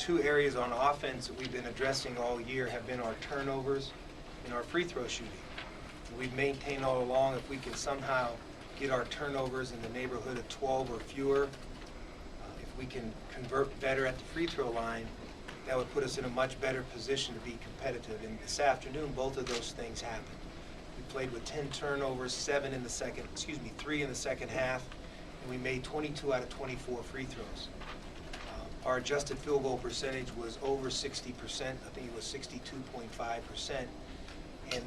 two areas on offense that we've been addressing all year have been our turnovers and our free throw shooting. We've maintained all along if we can somehow get our turnovers in the neighborhood of 12 or fewer, if we can convert better at the free throw line, that would put us in a much better position to be competitive. And this afternoon, both of those things happened. We played with 10 turnovers, 3 in the second half, and we made 22 out of 24 free throws. Our adjusted field goal percentage was over 60%. I think it was 62.5%. And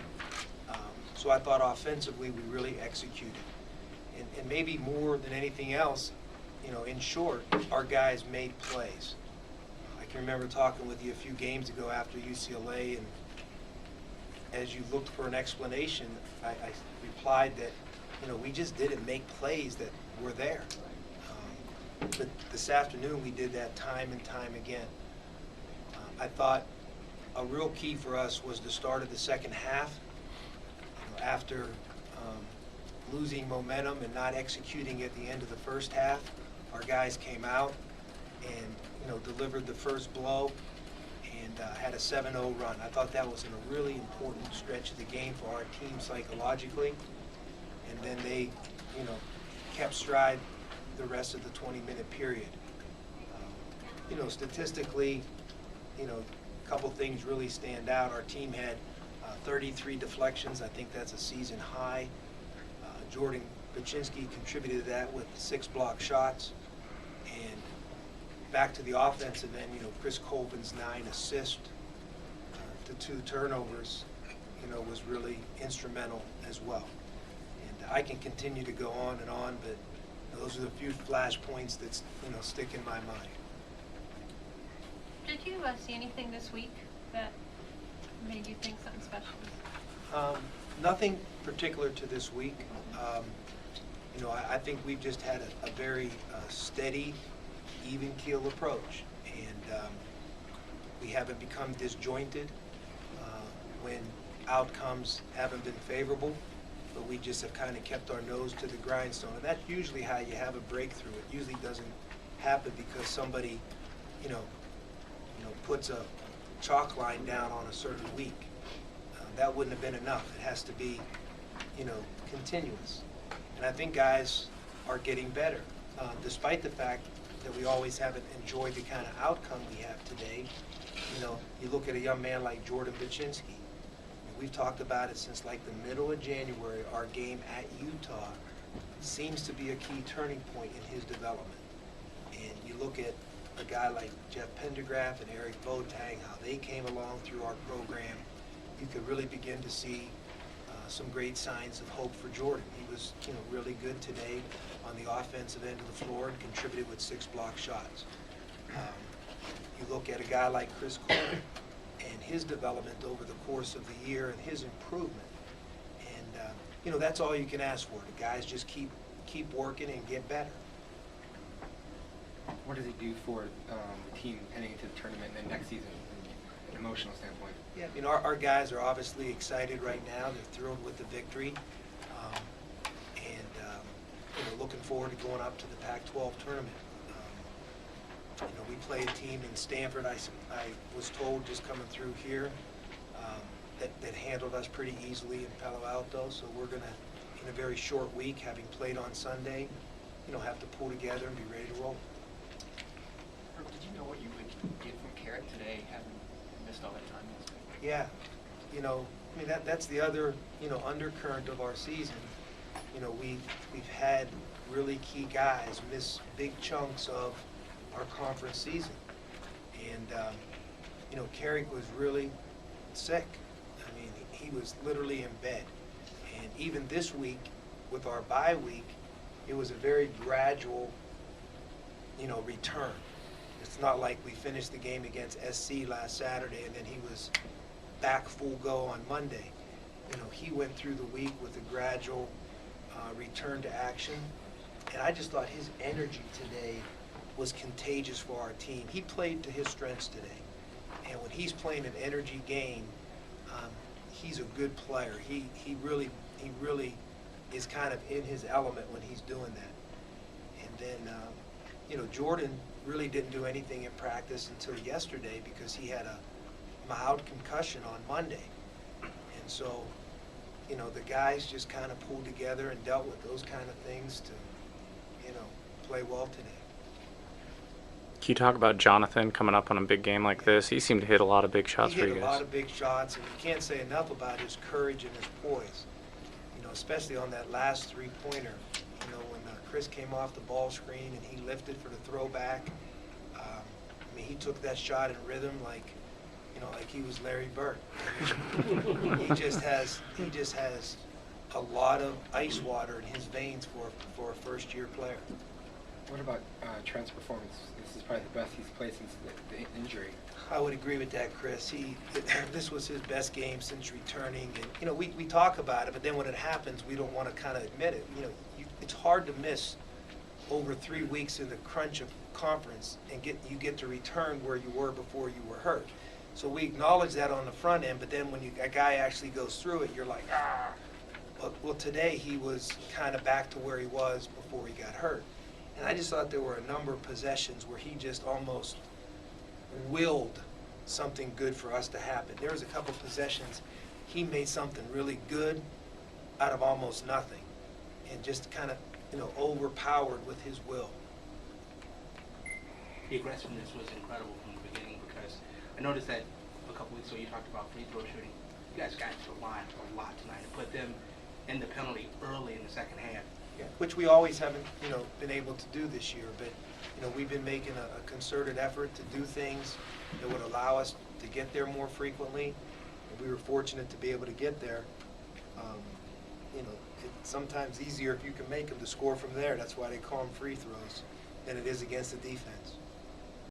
so I thought offensively we really executed. And maybe more than anything else, you know, in short, our guys made plays. I can remember talking with you a few games ago after UCLA, and as you looked for an explanation, I replied that, you know, we just didn't make plays that were there. But this afternoon we did that time and time again. I thought a real key for us was the start of the second half. You know, after losing momentum and not executing at the end of the first half, our guys came out and, you know, delivered the first blow and had a 7-0 run. I thought that was in a really important stretch of the game for our team psychologically. And then they, you know, kept stride the rest of the 20-minute period. You know, statistically, you know, a couple things really stand out. Our team had 33 deflections. I think that's a season high. Jordan Baczynski contributed to that with 6 block shots. And back to the offensive end, you know, Chris Colvin's 9 assists to 2 turnovers, you know, was really instrumental as well. And I can continue to go on, but those are the few flashpoints that, you know, stick in my mind. Did you see anything this week that made you think something special? Nothing particular to this week. You know, I think we've just had a very steady, even keel approach, and we haven't become disjointed when outcomes haven't been favorable. But we just have kind of kept our nose to the grindstone, and that's usually how you have a breakthrough. It usually doesn't happen because somebody, you know, puts a chalk line down on a certain week. That wouldn't have been enough. It has to be, you know, continuous. And I think guys are getting better, despite the fact that we always haven't enjoyed the kind of outcome we have today. You know, you look at a young man like Jordan Baczynski. We've talked about it since like the middle of January. Our game at Utah seems to be a key turning point in his development. And you look at a guy like Jeff Pendergraft and Eric Boateng, how they came along through our program, you could really begin to see some great signs of hope for Jordan. He was, you know, really good today on the offensive end of the floor and contributed with 6 block shots. You look at a guy like Chris Colvin and his development over the course of the year and his improvement. And, you know, that's all you can ask for. The guys just keep working and get better. What does it do for the team heading into the tournament and next season from an emotional standpoint? Yeah, you know, our guys are obviously excited right now. They're thrilled with the victory. You know, looking forward to going up to the Pac-12 tournament. You know, we play a team in Stanford, I was told just coming through here, that handled us pretty easily in Palo Alto. So we're going to, in a very short week, having played on Sunday, you know, have to pull together and be ready to roll. Herb, did you know what you would get from Carrick today, having missed all that time yesterday? Yeah, you know, I mean, that's the other, you know, undercurrent of our season. You know, we've had really key guys miss big chunks of our conference season. And, you know, Carrick was really sick. I mean, he was literally in bed. And even this week, with our bye week, it was a very gradual, you know, return. It's not like we finished the game against SC last Saturday and then he was back full go on Monday. You know, he went through the week with a gradual return to action. And I just thought his energy today was contagious for our team. He played to his strengths today. And when he's playing an energy game, he's a good player. He really is kind of in his element when he's doing that. And then, you know, Jordan, really didn't do anything in practice until yesterday because he had a mild concussion on Monday. And so, you know, the guys just kind of pulled together and dealt with those kind of things to, you know, play well today. Can you talk about Jonathan coming up on a big game like this? He seemed to hit a lot of big shots for you He hit a guys. lot of big shots, and you can't say enough about his courage and his poise. You know, especially on that last three-pointer. You know, when Chris came off the ball screen and he lifted for the throwback. I mean, he took that shot in rhythm like, you know, like he was Larry Bird. He just has a lot of ice water in his veins for a first-year player. What about Trent's performance? This is probably the best he's played since the injury. I would agree with that, Chris. This was his best game since returning. And, you know, we talk about it, but then when it happens, we don't want to kind of admit it. You know, it's hard to miss over 3 weeks in the crunch of conference and you get to return where you were before you were hurt. So we acknowledge that on the front end, but then when a guy actually goes through it, you're like, ah. Well, today he was kind of back to where he was before he got hurt. And I just thought there were a number of possessions where he just almost willed something good for us to happen. There was a couple possessions, he made something really good out of almost nothing and just kind of, you know, overpowered with his will. The aggressiveness was incredible from the beginning because I noticed that a couple weeks ago you talked about free throw shooting. You guys got to the line a lot tonight and put them in the penalty early in the second half. Yeah, which we always haven't, you know, been able to do this year, but, you know, we've been making a concerted effort to do things that would allow us to get there more frequently, and we were fortunate to be able to get there. You know, it's sometimes easier if you can make them to score from there. That's why they call them free throws, than it is against the defense.